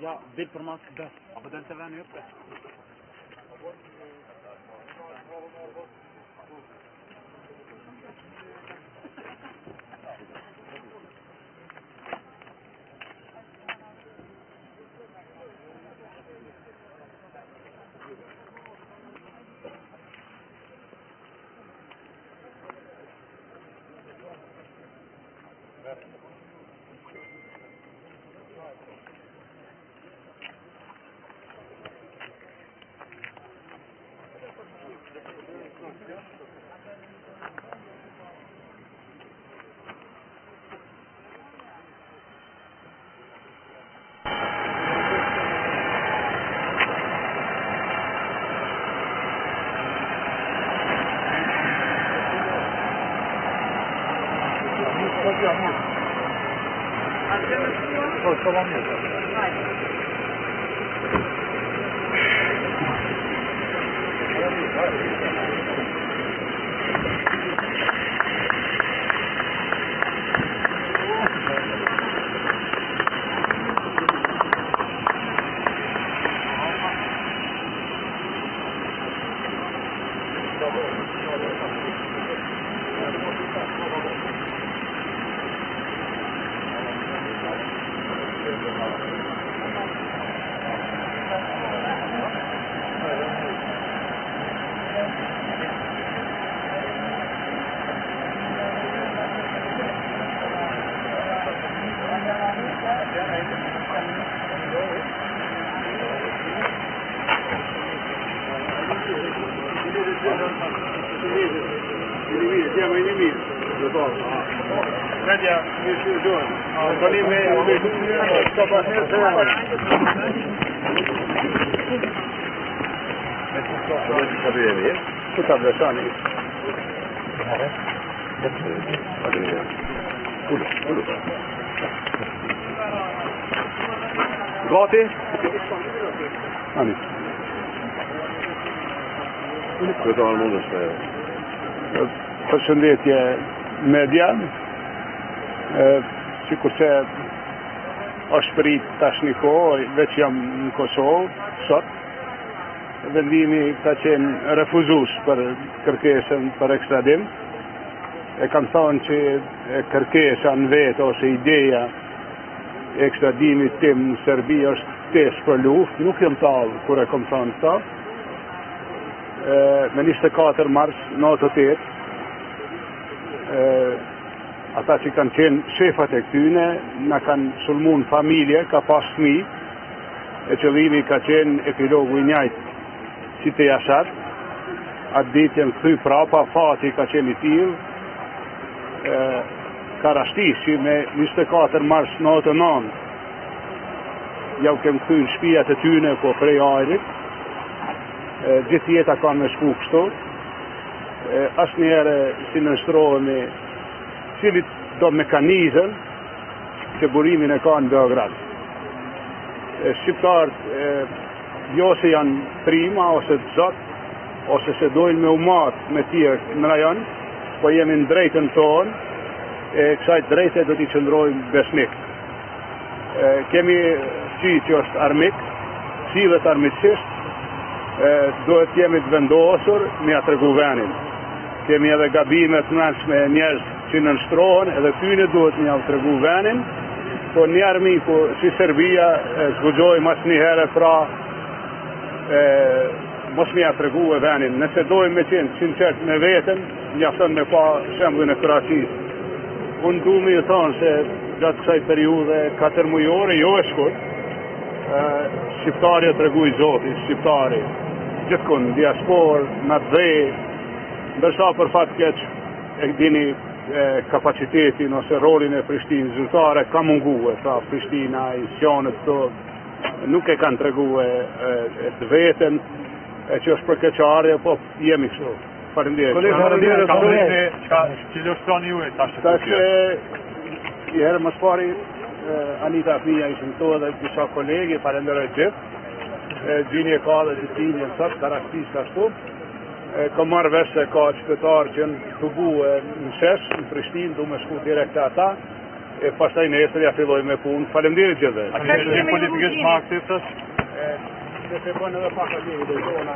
Ja, dit për mas këtë, apo del të veni jëpë. Gati? Ani. Kryetar mundesh me. Përshëndetje media. Sikur që është prit tash një kohë, veç jam në Kosovë, sot. Vendimi ka qenë refuzues për kërkesën për ekstradim. E kam thonë që kërkesa në vetë ose ideja e ekstradimit tim në Serbi është tesh për luftë, nuk jam tallë kur e kam thonë këta. Me 24 mars, natë 8, ata që kanë qenë shefat e këtyne, na kanë sulmu në familje, ka pas fëmijë, e qëllimi ka qenë epilogu i njëjtë si të Jashat. Atë ditë janë kthy prapa, fati ka qenë i tillë. Ka rashtishi me 24 mars natë 9. Ja u kem kthy në shtëpiat e tyne po prej ajrit. Gjithë jeta ka me shku kështu. Asnjëherë si nënshtrohemi cilit do mekanizëm që burimin e ka në Beograd. Shqiptarët jo se janë prima ose të zot, ose se dojnë me umat me tjerë në rajon, po jemi në drejtën tonë, e kësaj drejte do t'i qëndrojmë besnik. Kemi qi që është armik, sillet armiqësisht, duhet jemi të vendosur me atë tregu venin. Kemi edhe gabimet me njerëz që nënshtrohen, edhe tyne duhet me atë tregu venin, po një armiku si Serbia zbuxoj mas një herë pra mos me atë tregu e venin. Nëse dojmë me qenë sinqert me veten, mjafton me pa shembullin e Kroacisë. Unë du me ju thonë se gjatë kësaj periude 4 mujore, jo e shkurt, shqiptari e tregu i Zoti, shqiptari, gjithkun, diaspor, në të dhe, ndërsa për fat keq e dini kapacitetin ose rolin e Prishtinës zyrtare ka mungue, pra Prishtina, institucionet të nuk e kanë tregu të veten, që është për keqarje, po jemi kështu. Faleminderit. Që illustroni ju e tash. I herë më pari Anita Fnia ishën këto dhe disa kolegi, falenderoj gjithë. Gjini e ka dhe gjithin e sot, karaktisht ashtu. Ka marrë vesh se ka qytetarë që në të buë në shesh, në Prishtinë, du me shku direkt e ata. e pastaj nesër ja filloj me punë. Faleminderit gjithëve. A ke një politikisht më aktiv tash? Se të bënë edhe pak atje dhe zona